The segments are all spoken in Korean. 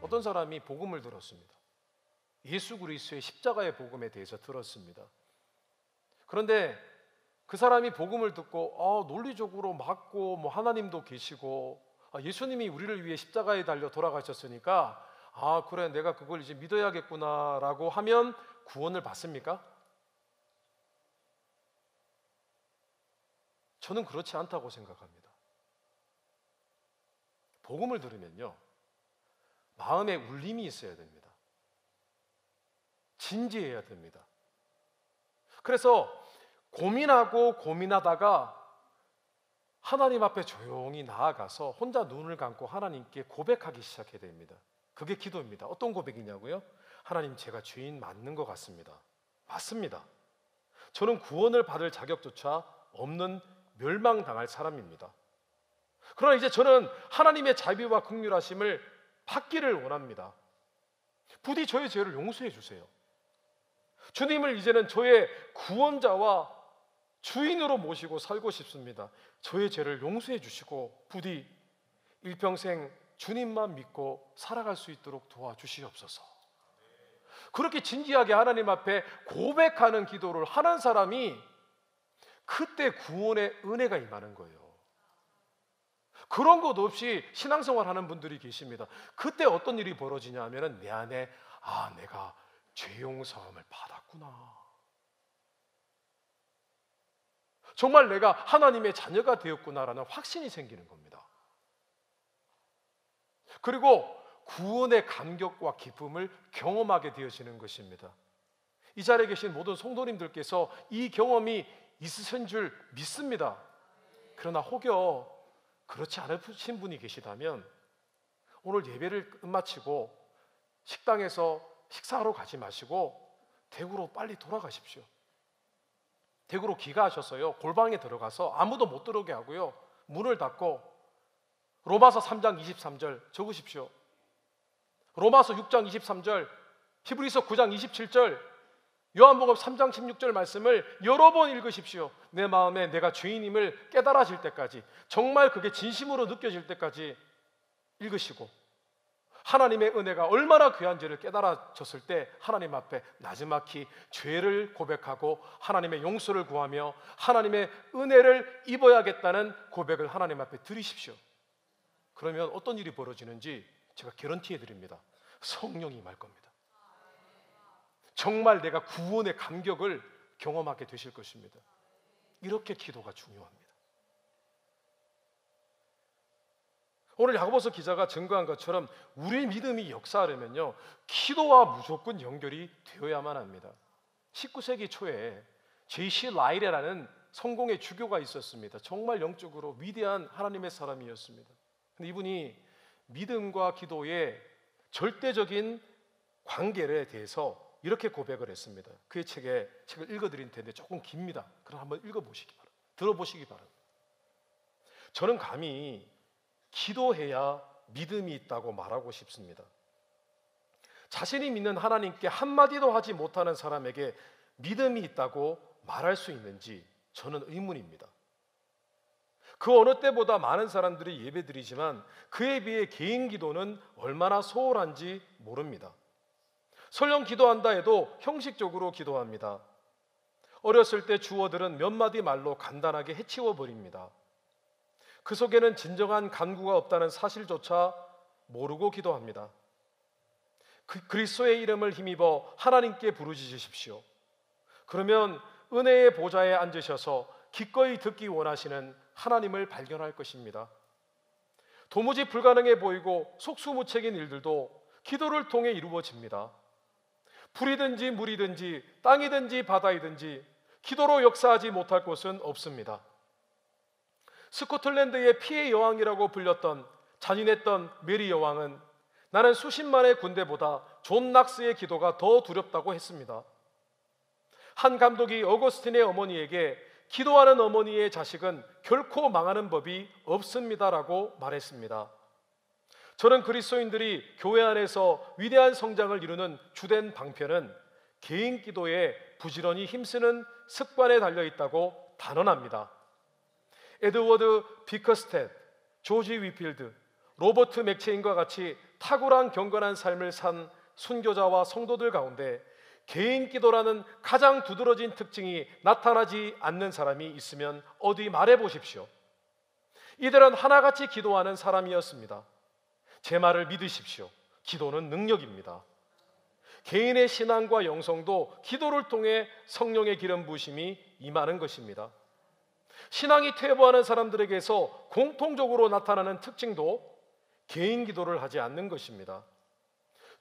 어떤 사람이 복음을 들었습니다. 예수 그리스도의 십자가의 복음에 대해서 들었습니다. 그런데 그 사람이 복음을 듣고 논리적으로 맞고 뭐 하나님도 계시고 예수님이 우리를 위해 십자가에 달려 돌아가셨으니까 그래 내가 그걸 이제 믿어야겠구나라고 하면 구원을 받습니까? 저는 그렇지 않다고 생각합니다. 복음을 들으면요, 마음에 울림이 있어야 됩니다. 진지해야 됩니다. 그래서 고민하고 고민하다가 하나님 앞에 조용히 나아가서 혼자 눈을 감고 하나님께 고백하기 시작해야 됩니다. 그게 기도입니다. 어떤 고백이냐고요? 하나님, 제가 죄인 맞는 것 같습니다. 맞습니다. 저는 구원을 받을 자격조차 없는 멸망당할 사람입니다. 그러나 이제 저는 하나님의 자비와 긍휼하심을 받기를 원합니다. 부디 저의 죄를 용서해 주세요. 주님을 이제는 저의 구원자와 주인으로 모시고 살고 싶습니다. 저의 죄를 용서해 주시고 부디 일평생 주님만 믿고 살아갈 수 있도록 도와주시옵소서. 그렇게 진지하게 하나님 앞에 고백하는 기도를 하는 사람이 그때 구원의 은혜가 임하는 거예요. 그런 것 없이 신앙생활 하는 분들이 계십니다. 그때 어떤 일이 벌어지냐 하면은 내 안에 내가 죄 용서함을 받았구나, 정말 내가 하나님의 자녀가 되었구나라는 확신이 생기는 겁니다. 그리고 구원의 감격과 기쁨을 경험하게 되어지는 것입니다. 이 자리에 계신 모든 성도님들께서 이 경험이 있으신 줄 믿습니다. 그러나 혹여 그렇지 않으신 분이 계시다면 오늘 예배를 끝마치고 식당에서 식사하러 가지 마시고 댁으로 빨리 돌아가십시오. 댁으로 귀가하셔서요, 골방에 들어가서 아무도 못 들어오게 하고요, 문을 닫고 로마서 3장 23절 적으십시오. 로마서 6장 23절, 히브리서 9장 27절, 요한복음 3장 16절 말씀을 여러 번 읽으십시오. 내 마음에 내가 죄인임을 깨달아질 때까지, 정말 그게 진심으로 느껴질 때까지 읽으시고, 하나님의 은혜가 얼마나 귀한지를 깨달아졌을 때 하나님 앞에 나지막히 죄를 고백하고 하나님의 용서를 구하며 하나님의 은혜를 입어야겠다는 고백을 하나님 앞에 드리십시오. 그러면 어떤 일이 벌어지는지 제가 개런티해 드립니다. 성령이 임할 겁니다. 정말 내가 구원의 감격을 경험하게 되실 것입니다. 이렇게 기도가 중요합니다. 오늘 야고보서 기자가 증거한 것처럼 우리 믿음이 역사하려면요, 기도와 무조건 연결이 되어야만 합니다. 19세기 초에 J.C. 라일이라는 성공의 주교가 있었습니다. 정말 영적으로 위대한 하나님의 사람이었습니다. 근데 이분이 믿음과 기도의 절대적인 관계에 대해서 이렇게 고백을 했습니다. 그의 책을 읽어드릴 텐데 조금 깁니다. 그럼 한번 읽어보시기 바랍니다. 들어보시기 바랍니다. 저는 감히 기도해야 믿음이 있다고 말하고 싶습니다. 자신이 믿는 하나님께 한마디도 하지 못하는 사람에게 믿음이 있다고 말할 수 있는지 저는 의문입니다. 그 어느 때보다 많은 사람들이 예배드리지만 그에 비해 개인 기도는 얼마나 소홀한지 모릅니다. 설령 기도한다 해도 형식적으로 기도합니다. 어렸을 때 주어들은 몇 마디 말로 간단하게 해치워 버립니다. 그 속에는 진정한 간구가 없다는 사실조차 모르고 기도합니다. 그리스도의 이름을 힘입어 하나님께 부르짖으십시오. 그러면 은혜의 보좌에 앉으셔서 기꺼이 듣기 원하시는 하나님을 발견할 것입니다. 도무지 불가능해 보이고 속수무책인 일들도 기도를 통해 이루어집니다. 불이든지 물이든지 땅이든지 바다이든지 기도로 역사하지 못할 곳은 없습니다. 스코틀랜드의 피해 여왕이라고 불렸던 잔인했던 메리 여왕은 나는 수십만의 군대보다 존 낙스의 기도가 더 두렵다고 했습니다. 한 감독이 어거스틴의 어머니에게 기도하는 어머니의 자식은 결코 망하는 법이 없습니다라고 말했습니다. 저는 그리스도인들이 교회 안에서 위대한 성장을 이루는 주된 방편은 개인 기도에 부지런히 힘쓰는 습관에 달려있다고 단언합니다. 에드워드 비커스텟, 조지 위필드, 로버트 맥체인과 같이 탁월한 경건한 삶을 산 순교자와 성도들 가운데 개인 기도라는 가장 두드러진 특징이 나타나지 않는 사람이 있으면 어디 말해 보십시오. 이들은 하나같이 기도하는 사람이었습니다. 제 말을 믿으십시오. 기도는 능력입니다. 개인의 신앙과 영성도 기도를 통해 성령의 기름 부으심이 임하는 것입니다. 신앙이 퇴보하는 사람들에게서 공통적으로 나타나는 특징도 개인 기도를 하지 않는 것입니다.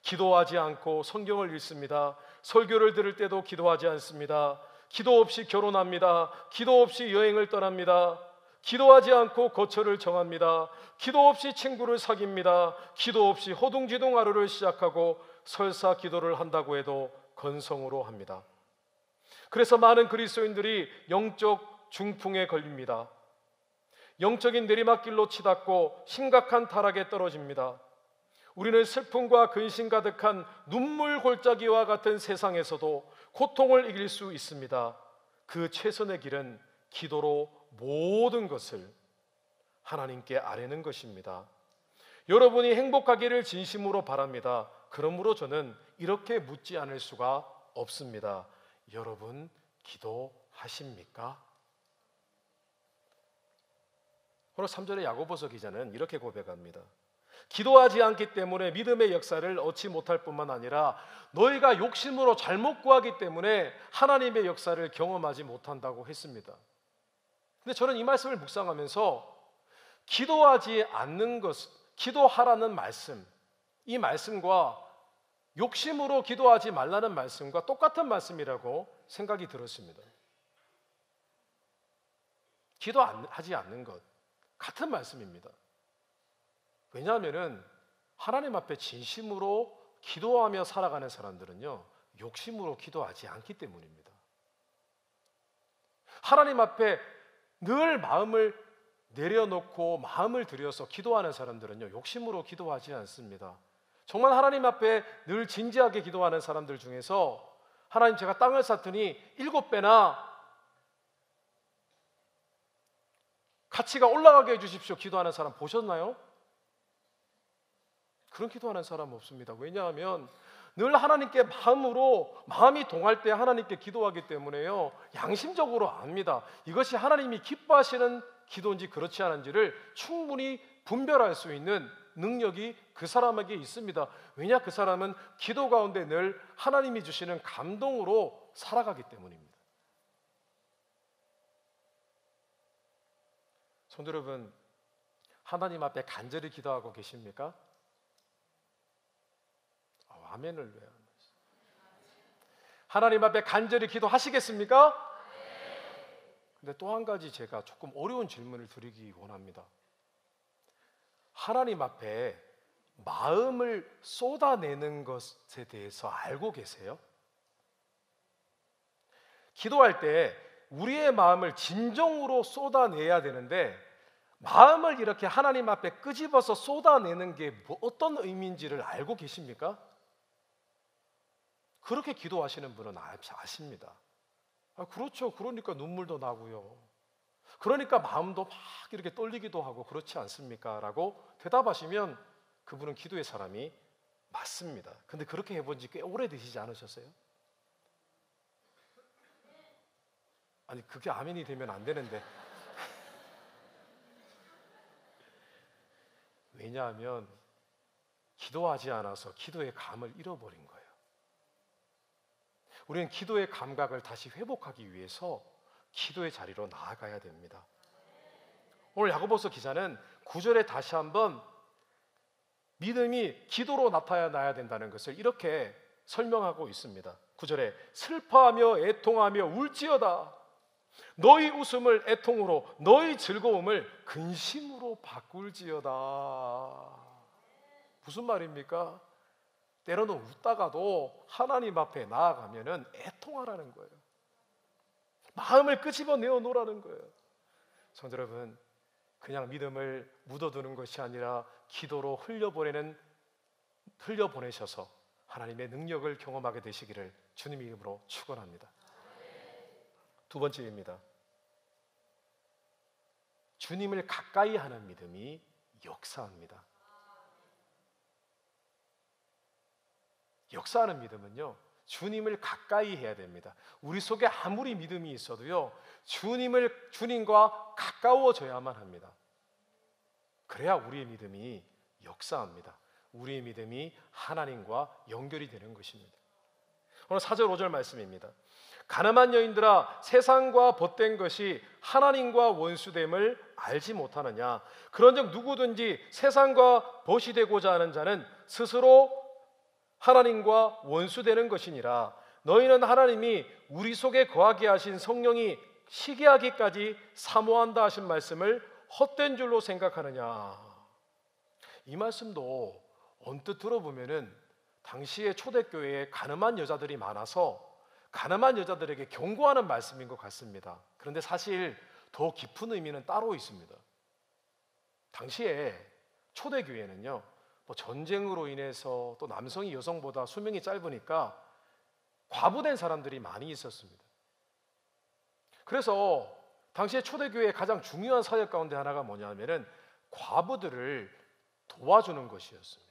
기도하지 않고 성경을 읽습니다. 설교를 들을 때도 기도하지 않습니다. 기도 없이 결혼합니다. 기도 없이 여행을 떠납니다. 기도하지 않고 거처를 정합니다. 기도 없이 친구를 사귀입니다. 기도 없이 허둥지둥 하루를 시작하고 설사 기도를 한다고 해도 건성으로 합니다. 그래서 많은 그리스도인들이 영적 중풍에 걸립니다. 영적인 내리막길로 치닫고 심각한 타락에 떨어집니다. 우리는 슬픔과 근심 가득한 눈물 골짜기와 같은 세상에서도 고통을 이길 수 있습니다. 그 최선의 길은 기도로 모든 것을 하나님께 아뢰는 것입니다. 여러분이 행복하기를 진심으로 바랍니다. 그러므로 저는 이렇게 묻지 않을 수가 없습니다. 여러분 기도하십니까? 오늘 3절의 야고보서 기자는 이렇게 고백합니다. 기도하지 않기 때문에 믿음의 역사를 얻지 못할 뿐만 아니라 너희가 욕심으로 잘못 구하기 때문에 하나님의 역사를 경험하지 못한다고 했습니다. 근데 저는 이 말씀을 묵상하면서 기도하지 않는 것, 기도하라는 말씀, 이 말씀과 욕심으로 기도하지 말라는 말씀과 똑같은 말씀이라고 생각이 들었습니다. 기도하지 않는 것, 같은 말씀입니다. 왜냐하면 하나님 앞에 진심으로 기도하며 살아가는 사람들은요, 욕심으로 기도하지 않기 때문입니다. 하나님 앞에 늘 마음을 내려놓고 마음을 들여서 기도하는 사람들은요, 욕심으로 기도하지 않습니다. 정말 하나님 앞에 늘 진지하게 기도하는 사람들 중에서 하나님 제가 땅을 샀더니 7배나 가치가 올라가게 해주십시오 기도하는 사람 보셨나요? 그런 기도하는 사람 없습니다. 왜냐하면 늘 하나님께 마음이 동할 때 하나님께 기도하기 때문에요, 양심적으로 압니다. 이것이 하나님이 기뻐하시는 기도인지 그렇지 않은지를 충분히 분별할 수 있는 능력이 그 사람에게 있습니다. 왜냐, 그 사람은 기도 가운데 늘 하나님이 주시는 감동으로 살아가기 때문입니다. 성도 여러분, 하나님 앞에 간절히 기도하고 계십니까? 아멘을 왜 안 하세요? 하나님 앞에 간절히 기도하시겠습니까? 근데 또 한 가지 제가 조금 어려운 질문을 드리기 원합니다. 하나님 앞에 마음을 쏟아내는 것에 대해서 알고 계세요? 기도할 때 우리의 마음을 진정으로 쏟아내야 되는데 마음을 이렇게 하나님 앞에 끄집어서 쏟아내는 게 어떤 의미인지를 알고 계십니까? 그렇게 기도하시는 분은 아십니다. 그렇죠. 그러니까 눈물도 나고요. 그러니까 마음도 막 이렇게 떨리기도 하고 그렇지 않습니까? 라고 대답하시면 그분은 기도의 사람이 맞습니다. 근데 그렇게 해본 지 꽤 오래되시지 않으셨어요? 아니 그게 아멘이 되면 안 되는데 왜냐하면 기도하지 않아서 기도의 감을 잃어버린 거예요. 우리는 기도의 감각을 다시 회복하기 위해서 기도의 자리로 나아가야 됩니다. 오늘 야고보서 기자는 9절에 다시 한번 믿음이 기도로 나타나야 된다는 것을 이렇게 설명하고 있습니다. 9절에 슬퍼하며 애통하며 울지어다. 너희 웃음을 애통으로 너희 즐거움을 근심으로 바꿀지어다. 무슨 말입니까? 때로는 웃다가도 하나님 앞에 나아가면은 애통하라는 거예요. 마음을 끄집어 내어 놓으라는 거예요. 성도 여러분, 그냥 믿음을 묻어두는 것이 아니라 기도로 흘려보내셔서 하나님의 능력을 경험하게 되시기를 주님의 이름으로 축원합니다. 두 번째입니다. 주님을 가까이 하는 믿음이 역사합니다. 역사하는 믿음은요, 주님을 가까이 해야 됩니다. 우리 속에 아무리 믿음이 있어도요, 주님과 가까워져야만 합니다. 그래야 우리의 믿음이 역사합니다. 우리의 믿음이 하나님과 연결이 되는 것입니다. 오늘 4절 5절 말씀입니다. 가늠한 여인들아, 세상과 벗된 것이 하나님과 원수됨을 알지 못하느냐. 그런즉 누구든지 세상과 벗이 되고자 하는 자는 스스로 하나님과 원수되는 것이니라. 너희는 하나님이 우리 속에 거하게 하신 성령이 시기하기까지 사모한다 하신 말씀을 헛된 줄로 생각하느냐. 이 말씀도 언뜻 들어보면은 당시의 초대교회에 가늠한 여자들이 많아서 가늠한 여자들에게 경고하는 말씀인 것 같습니다. 그런데 사실 더 깊은 의미는 따로 있습니다. 당시에 초대교회는요, 전쟁으로 인해서 또 남성이 여성보다 수명이 짧으니까 과부된 사람들이 많이 있었습니다. 그래서 당시에 초대교회의 가장 중요한 사역 가운데 하나가 뭐냐면은 과부들을 도와주는 것이었습니다.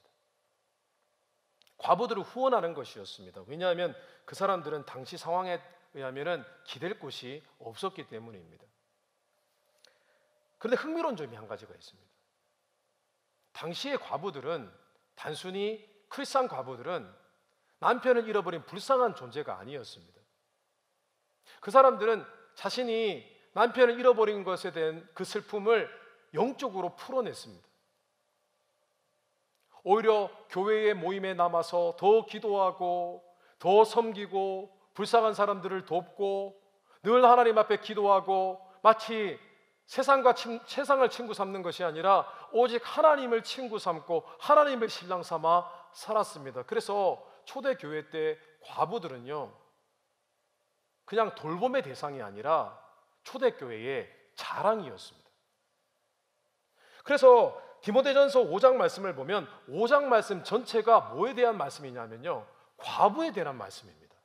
과부들을 후원하는 것이었습니다. 왜냐하면 그 사람들은 당시 상황에 의하면은 기댈 곳이 없었기 때문입니다. 그런데 흥미로운 점이 한 가지가 있습니다. 당시의 과부들은 단순히 크리스찬 과부들은 남편을 잃어버린 불쌍한 존재가 아니었습니다. 그 사람들은 자신이 남편을 잃어버린 것에 대한 그 슬픔을 영적으로 풀어냈습니다. 오히려 교회의 모임에 남아서 더 기도하고 더 섬기고 불쌍한 사람들을 돕고 늘 하나님 앞에 기도하고 마치 세상을 친구 삼는 것이 아니라 오직 하나님을 친구 삼고 하나님을 신랑 삼아 살았습니다. 그래서 초대교회 때 과부들은요, 그냥 돌봄의 대상이 아니라 초대교회의 자랑이었습니다. 그래서 디모데전서 5장 말씀을 보면 5장 말씀 전체가 뭐에 대한 말씀이냐면요, 과부에 대한 말씀입니다.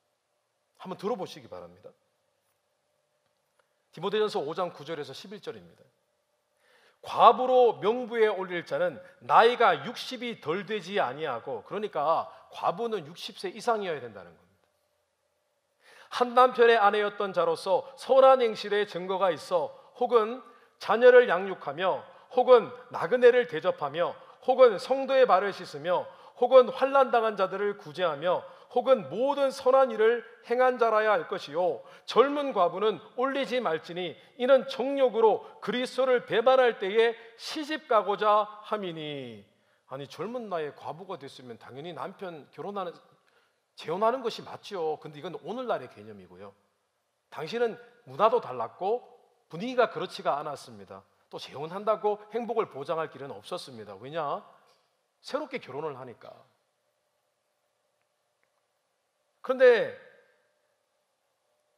한번 들어보시기 바랍니다. 디모데전서 5장 9절에서 11절입니다. 과부로 명부에 올릴 자는 나이가 60이 덜 되지 아니하고, 그러니까 과부는 60세 이상이어야 된다는 겁니다. 한 남편의 아내였던 자로서 선한 행실에 증거가 있어 혹은 자녀를 양육하며 혹은 나그네를 대접하며 혹은 성도의 발을 씻으며 혹은 환난당한 자들을 구제하며 혹은 모든 선한 일을 행한 자라야 할 것이요, 젊은 과부는 올리지 말지니 이는 정욕으로 그리스도를 배반할 때에 시집가고자 함이니. 아니, 젊은 나이에 과부가 됐으면 당연히 남편 재혼하는 것이 맞죠. 근데 이건 오늘날의 개념이고요, 당시는 문화도 달랐고 분위기가 그렇지가 않았습니다. 또 재혼한다고 행복을 보장할 길은 없었습니다. 왜냐? 새롭게 결혼을 하니까. 그런데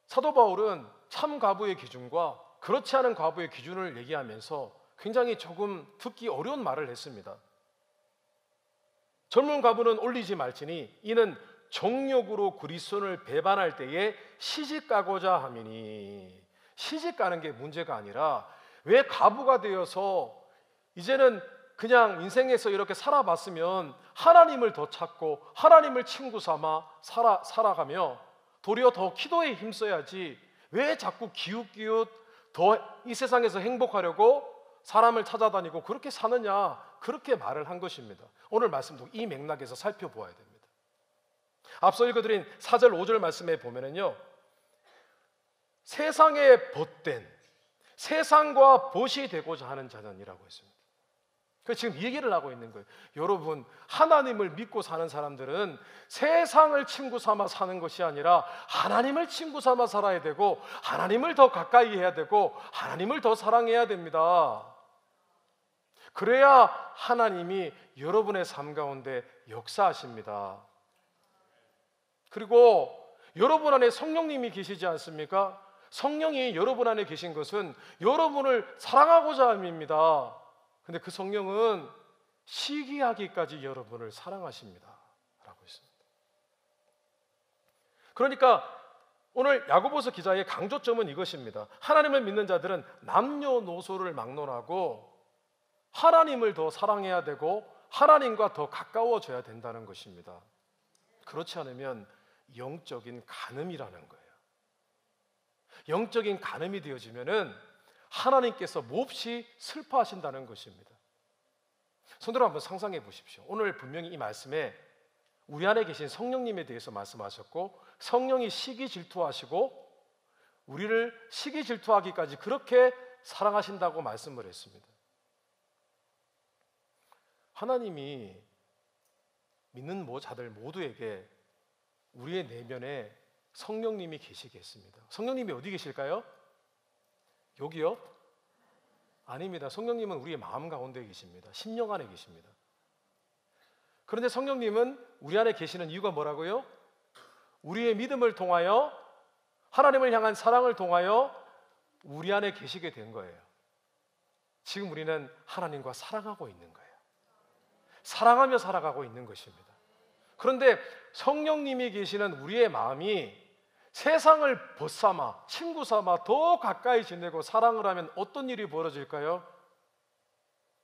사도 바울은 참 과부의 기준과 그렇지 않은 과부의 기준을 얘기하면서 굉장히 조금 듣기 어려운 말을 했습니다. 젊은 과부는 올리지 말지니 이는 정욕으로 그리스도를 배반할 때에 시집가고자 함이니. 시집가는 게 문제가 아니라 왜 과부가 되어서 이제는 그냥 인생에서 이렇게 살아봤으면 하나님을 더 찾고 하나님을 친구 삼아 살아가며 도리어 더 기도에 힘써야지 왜 자꾸 기웃기웃 더 이 세상에서 행복하려고 사람을 찾아다니고 그렇게 사느냐, 그렇게 말을 한 것입니다. 오늘 말씀도 이 맥락에서 살펴보아야 됩니다. 앞서 읽어드린 4절 5절 말씀에 보면은요, 세상에 벗된, 세상과 벗이 되고자 하는 자녀이라고 했습니다. 그래서 지금 이 얘기를 하고 있는 거예요. 여러분, 하나님을 믿고 사는 사람들은 세상을 친구 삼아 사는 것이 아니라 하나님을 친구 삼아 살아야 되고 하나님을 더 가까이 해야 되고 하나님을 더 사랑해야 됩니다. 그래야 하나님이 여러분의 삶 가운데 역사하십니다. 그리고 여러분 안에 성령님이 계시지 않습니까? 성령이 여러분 안에 계신 것은 여러분을 사랑하고자 함입니다. 근데 그 성령은 시기하기까지 여러분을 사랑하십니다 라고 했습니다. 그러니까 오늘 야고보서 기자의 강조점은 이것입니다. 하나님을 믿는 자들은 남녀노소를 막론하고 하나님을 더 사랑해야 되고 하나님과 더 가까워져야 된다는 것입니다. 그렇지 않으면 영적인 간음이라는 거예요. 영적인 간음이 되어지면은 하나님께서 몹시 슬퍼하신다는 것입니다. 성도들 한번 상상해 보십시오. 오늘 분명히 이 말씀에 우리 안에 계신 성령님에 대해서 말씀하셨고, 성령이 시기 질투하시고 우리를 시기 질투하기까지 그렇게 사랑하신다고 말씀을 했습니다. 하나님이 믿는 자들 모두에게 우리의 내면에 성령님이 계시겠습니다. 성령님이 어디 계실까요? 여기요? 아닙니다. 성령님은 우리의 마음 가운데 계십니다. 심령 안에 계십니다. 그런데 성령님은 우리 안에 계시는 이유가 뭐라고요? 우리의 믿음을 통하여, 하나님을 향한 사랑을 통하여 우리 안에 계시게 된 거예요. 지금 우리는 하나님과 사랑하고 있는 거예요. 사랑하며 살아가고 있는 것입니다. 그런데 성령님이 계시는 우리의 마음이 세상을 벗삼아, 친구 삼아 더 가까이 지내고 사랑을 하면 어떤 일이 벌어질까요?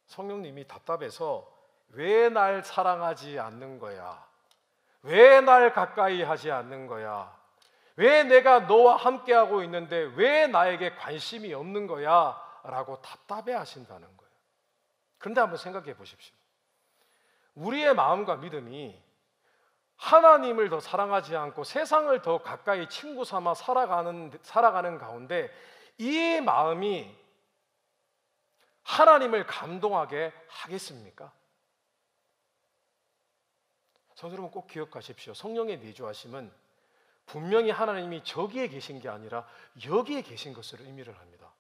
성령님이 답답해서 왜 날 사랑하지 않는 거야? 왜 날 가까이 하지 않는 거야? 왜 내가 너와 함께하고 있는데 왜 나에게 관심이 없는 거야? 라고 답답해 하신다는 거예요. 그런데 한번 생각해 보십시오. 우리의 마음과 믿음이 하나님을 더 사랑하지 않고 세상을 더 가까이 친구 삼아 살아가는 가운데 이 마음이 하나님을 감동하게 하겠습니까? 성도 여러분 꼭 기억하십시오. 성령의 내주하심은 분명히 하나님이 저기에 계신 게 아니라 여기에 계신 것을 의미를 합니다.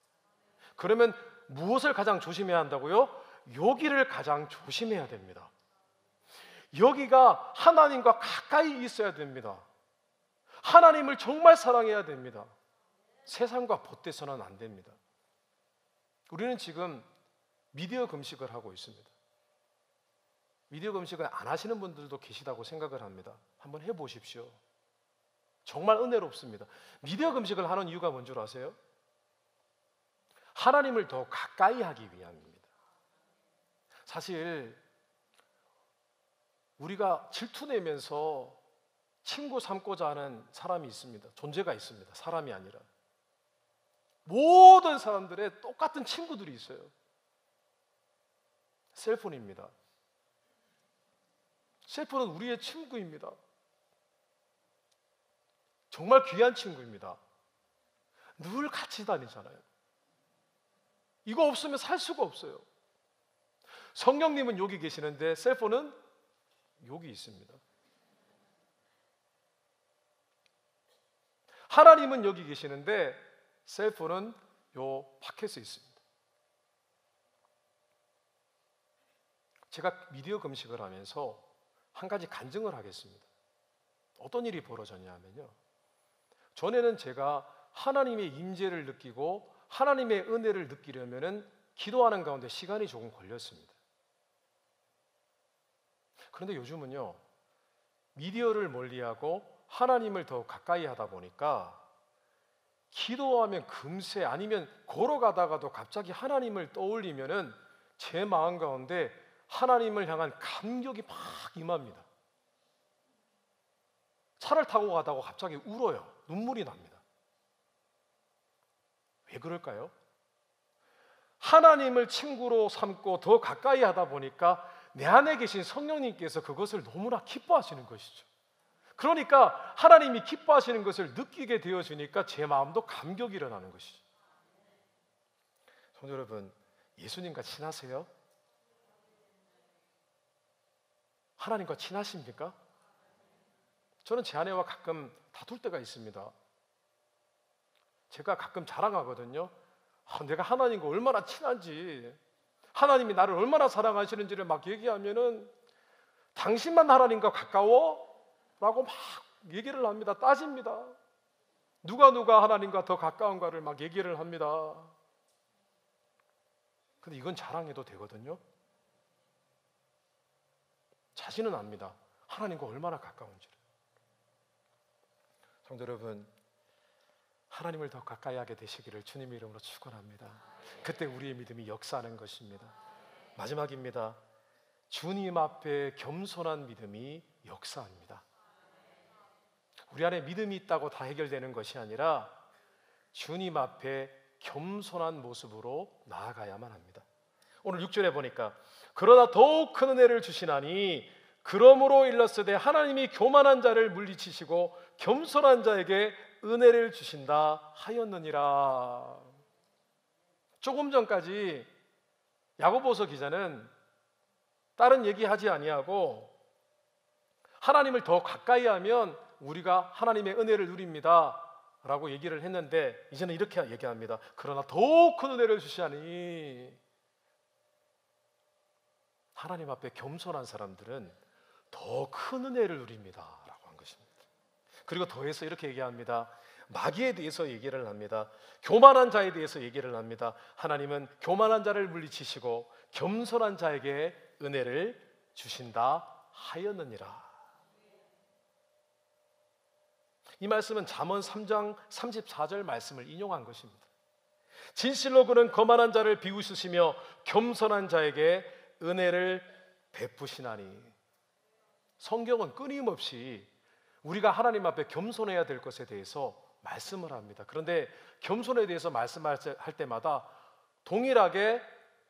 그러면 무엇을 가장 조심해야 한다고요? 여기를 가장 조심해야 됩니다. 여기가 하나님과 가까이 있어야 됩니다. 하나님을 정말 사랑해야 됩니다. 세상과 보태서는 안 됩니다. 우리는 지금 미디어 금식을 하고 있습니다. 미디어 금식을 안 하시는 분들도 계시다고 생각을 합니다. 한번 해보십시오. 정말 은혜롭습니다. 미디어 금식을 하는 이유가 뭔 줄 아세요? 하나님을 더 가까이 하기 위함입니다. 사실 우리가 질투내면서 친구 삼고자 하는 사람이 있습니다. 존재가 있습니다. 사람이 아니라. 모든 사람들의 똑같은 친구들이 있어요. 셀폰입니다. 셀폰은 우리의 친구입니다. 정말 귀한 친구입니다. 늘 같이 다니잖아요. 이거 없으면 살 수가 없어요. 성령님은 여기 계시는데 셀폰은 여기 있습니다. 하나님은 여기 계시는데 셀폰은 요 밖에서 있습니다. 제가 미디어 금식을 하면서 한 가지 간증을 하겠습니다. 어떤 일이 벌어졌냐면요, 전에는 제가 하나님의 임재를 느끼고 하나님의 은혜를 느끼려면은 기도하는 가운데 시간이 조금 걸렸습니다. 그런데 요즘은요, 미디어를 멀리하고 하나님을 더 가까이 하다 보니까 기도하면 금세, 아니면 걸어가다가도 갑자기 하나님을 떠올리면은 제 마음 가운데 하나님을 향한 감격이 막 임합니다. 차를 타고 가다가 갑자기 울어요. 눈물이 납니다. 왜 그럴까요? 하나님을 친구로 삼고 더 가까이 하다 보니까 내 안에 계신 성령님께서 그것을 너무나 기뻐하시는 것이죠. 그러니까 하나님이 기뻐하시는 것을 느끼게 되어지니까 제 마음도 감격이 일어나는 것이죠. 성도 여러분, 예수님과 친하세요? 하나님과 친하십니까? 저는 제 아내와 가끔 다툴 때가 있습니다. 제가 가끔 자랑하거든요. 내가 하나님과 얼마나 친한지, 하나님이 나를 얼마나 사랑하시는지를 막 얘기하면은 당신만 하나님과 가까워? 라고 막 얘기를 합니다. 따집니다. 누가 하나님과 더 가까운가를 막 얘기를 합니다. 근데 이건 자랑해도 되거든요. 자신은 압니다. 하나님과 얼마나 가까운지를. 성도 여러분, 하나님을 더 가까이 하게 되시기를 주님의 이름으로 축원합니다. 그때 우리의 믿음이 역사하는 것입니다. 마지막입니다. 주님 앞에 겸손한 믿음이 역사합니다. 우리 안에 믿음이 있다고 다 해결되는 것이 아니라 주님 앞에 겸손한 모습으로 나아가야만 합니다. 오늘 6절에 보니까 그러나 더욱 큰 은혜를 주시나니 그러므로 일렀으되 하나님이 교만한 자를 물리치시고 겸손한 자에게 은혜를 주신다 하였느니라. 조금 전까지 야고보서 기자는 다른 얘기하지 아니하고 하나님을 더 가까이 하면 우리가 하나님의 은혜를 누립니다 라고 얘기를 했는데 이제는 이렇게 얘기합니다. 그러나 더욱 큰 은혜를 주시하니 하나님 앞에 겸손한 사람들은 더 큰 은혜를 누립니다 라고 한 것입니다. 그리고 더해서 이렇게 얘기합니다. 마귀에 대해서 얘기를 합니다. 교만한 자에 대해서 얘기를 합니다. 하나님은 교만한 자를 물리치시고 겸손한 자에게 은혜를 주신다 하였느니라. 이 말씀은 잠언 3장 34절 말씀을 인용한 것입니다. 진실로 그는 거만한 자를 비웃으시며 겸손한 자에게 은혜를 베푸시나니. 성경은 끊임없이 우리가 하나님 앞에 겸손해야 될 것에 대해서 말씀을 합니다. 그런데 겸손에 대해서 말씀할 때마다 동일하게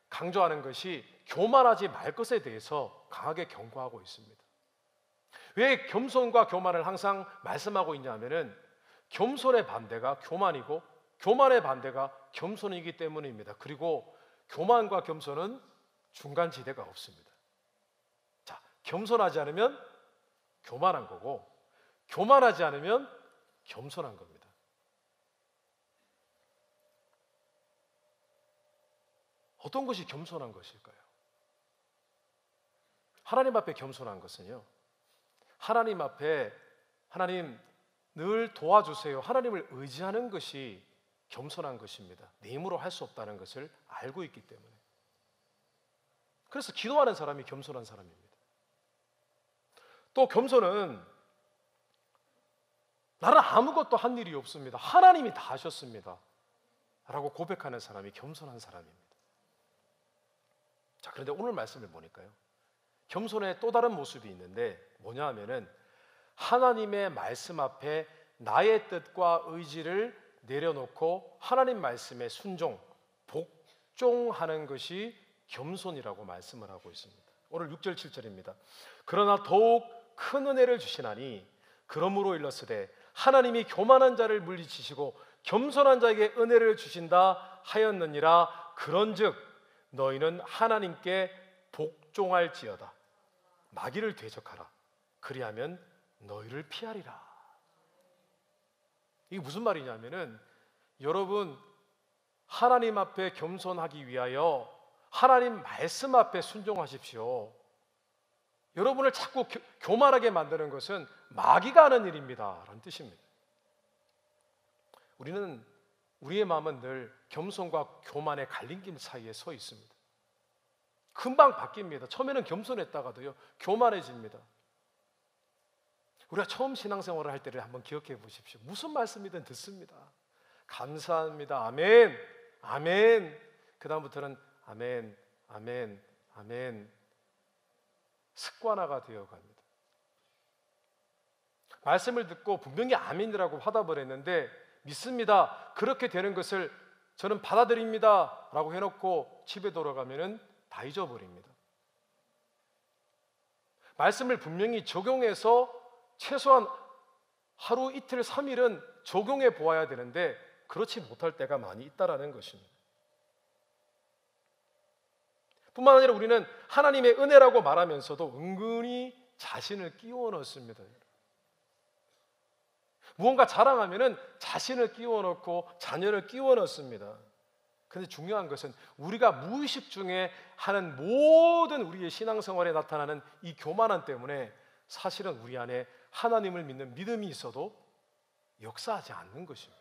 강조하는 것이 교만하지 말 것에 대해서 강하게 경고하고 있습니다. 왜 겸손과 교만을 항상 말씀하고 있냐면은 겸손의 반대가 교만이고 교만의 반대가 겸손이기 때문입니다. 그리고 교만과 겸손은 중간지대가 없습니다. 자, 겸손하지 않으면 교만한 거고 교만하지 않으면 겸손한 겁니다. 어떤 것이 겸손한 것일까요? 하나님 앞에 겸손한 것은요, 하나님 앞에 하나님 늘 도와주세요, 하나님을 의지하는 것이 겸손한 것입니다. 내 힘으로 할 수 없다는 것을 알고 있기 때문에. 그래서 기도하는 사람이 겸손한 사람입니다. 또 겸손은 나는 아무것도 한 일이 없습니다, 하나님이 다 하셨습니다 라고 고백하는 사람이 겸손한 사람입니다. 자, 그런데 오늘 말씀을 보니까요, 겸손의 또 다른 모습이 있는데 뭐냐 하면은 하나님의 말씀 앞에 나의 뜻과 의지를 내려놓고 하나님 말씀에 순종, 복종하는 것이 겸손이라고 말씀을 하고 있습니다. 오늘 6절 7절입니다. 그러나 더욱 큰 은혜를 주시나니 그러므로 일렀으되 하나님이 교만한 자를 물리치시고 겸손한 자에게 은혜를 주신다 하였느니라. 그런즉 너희는 하나님께 복종할지어다. 마귀를 대적하라. 그리하면 너희를 피하리라. 이게 무슨 말이냐면은 여러분, 하나님 앞에 겸손하기 위하여 하나님 말씀 앞에 순종하십시오. 여러분을 자꾸 교만하게 만드는 것은 마귀가 하는 일입니다 라는 뜻입니다. 우리의 마음은 늘 겸손과 교만의 갈림길 사이에 서 있습니다. 금방 바뀝니다. 처음에는 겸손했다가도요, 교만해집니다. 우리가 처음 신앙생활을 할 때를 한번 기억해 보십시오. 무슨 말씀이든 듣습니다. 감사합니다. 아멘, 아멘. 그 다음부터는 아멘, 아멘, 아멘. 습관화가 되어갑니다. 말씀을 듣고 분명히 아멘이라고 화답을 했는데 믿습니다, 그렇게 되는 것을 저는 받아들입니다 라고 해놓고 집에 돌아가면은 다 잊어버립니다. 말씀을 분명히 적용해서 최소한 하루 이틀 3일은 적용해 보아야 되는데 그렇지 못할 때가 많이 있다라는 것입니다. 뿐만 아니라 우리는 하나님의 은혜라고 말하면서도 은근히 자신을 끼워 넣습니다. 무언가 자랑하면은 자신을 끼워 넣고 자녀를 끼워 넣습니다. 그런데 중요한 것은 우리가 무의식 중에 하는 모든 우리의 신앙생활에 나타나는 이 교만함 때문에 사실은 우리 안에 하나님을 믿는 믿음이 있어도 역사하지 않는 것입니다.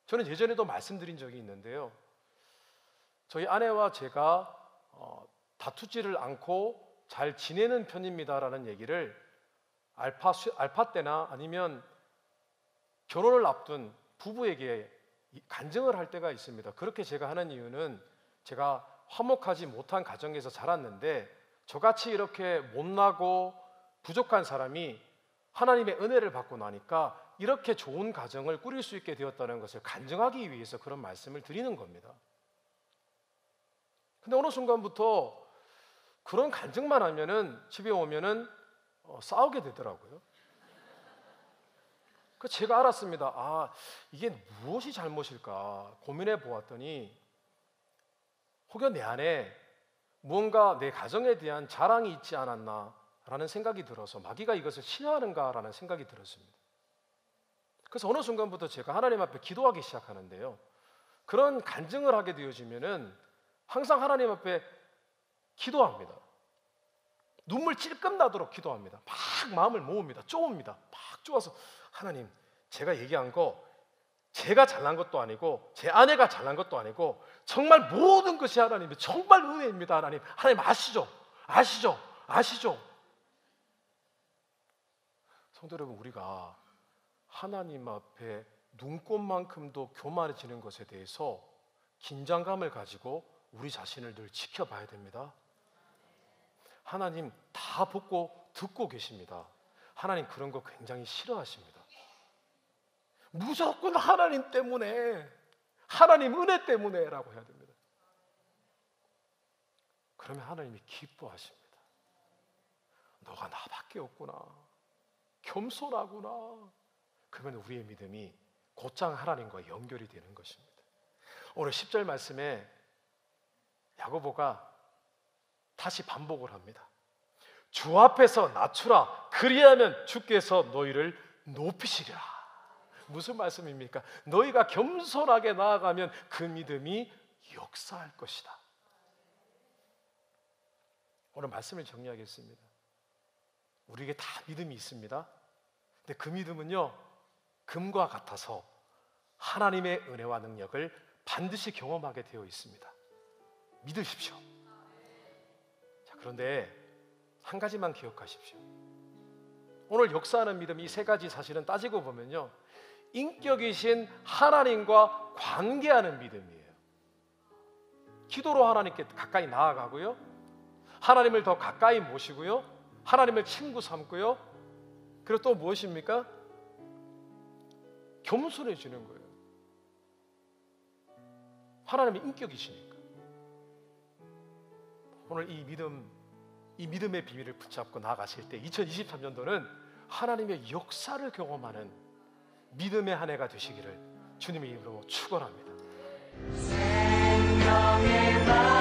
저는 예전에도 말씀드린 적이 있는데요, 저희 아내와 제가 다투지를 않고 잘 지내는 편입니다라는 얘기를 알파 때나 아니면 결혼을 앞둔 부부에게 간증을 할 때가 있습니다. 그렇게 제가 하는 이유는 제가 화목하지 못한 가정에서 자랐는데 저같이 이렇게 못나고 부족한 사람이 하나님의 은혜를 받고 나니까 이렇게 좋은 가정을 꾸릴 수 있게 되었다는 것을 간증하기 위해서 그런 말씀을 드리는 겁니다. 근데 어느 순간부터 그런 간증만 하면은 집에 오면은 싸우게 되더라고요. 그 제가 알았습니다. 아, 이게 무엇이 잘못일까 고민해 보았더니 혹여 내 안에 무언가 내 가정에 대한 자랑이 있지 않았나라는 생각이 들어서 마귀가 이것을 싫어하는가라는 생각이 들었습니다. 그래서 어느 순간부터 제가 하나님 앞에 기도하기 시작하는데요. 그런 간증을 하게 되어지면은 항상 하나님 앞에 기도합니다. 눈물 찔끔 나도록 기도합니다. 막 마음을 모읍니다. 쪼읍니다. 막 쪼아서 하나님, 제가 얘기한 거 제가 잘난 것도 아니고 제 아내가 잘난 것도 아니고 정말 모든 것이 하나님의 정말 은혜입니다. 하나님, 하나님 아시죠? 아시죠? 아시죠? 성도 여러분, 우리가 하나님 앞에 눈꽃만큼도 교만해지는 것에 대해서 긴장감을 가지고 우리 자신을 늘 지켜봐야 됩니다. 하나님 다 보고 듣고 계십니다. 하나님 그런 거 굉장히 싫어하십니다. 무조건 하나님 때문에, 하나님 은혜 때문에라고 해야 됩니다. 그러면 하나님이 기뻐하십니다. 너가 나밖에 없구나, 겸손하구나. 그러면 우리의 믿음이 곧장 하나님과 연결이 되는 것입니다. 오늘 10절 말씀에 야고보가 다시 반복을 합니다. 주 앞에서 낮추라, 그리하면 주께서 너희를 높이시리라. 무슨 말씀입니까? 너희가 겸손하게 나아가면 그 믿음이 역사할 것이다. 오늘 말씀을 정리하겠습니다. 우리에게 다 믿음이 있습니다. 근데 그 믿음은요, 금과 같아서 하나님의 은혜와 능력을 반드시 경험하게 되어 있습니다. 믿으십시오. 자, 그런데 한 가지만 기억하십시오. 오늘 역사하는 믿음, 이 세 가지 사실은 따지고 보면요, 인격이신 하나님과 관계하는 믿음이에요. 기도로 하나님께 가까이 나아가고요, 하나님을 더 가까이 모시고요, 하나님을 친구 삼고요, 그리고 또 무엇입니까? 겸손해지는 거예요. 하나님의 인격이시니까. 오늘 이 믿음의 비밀을 붙잡고 나아가실 때 2023년도는 하나님의 역사를 경험하는 믿음의 한 해가 되시기를 주님의 이름으로 축원합니다. 생명의 말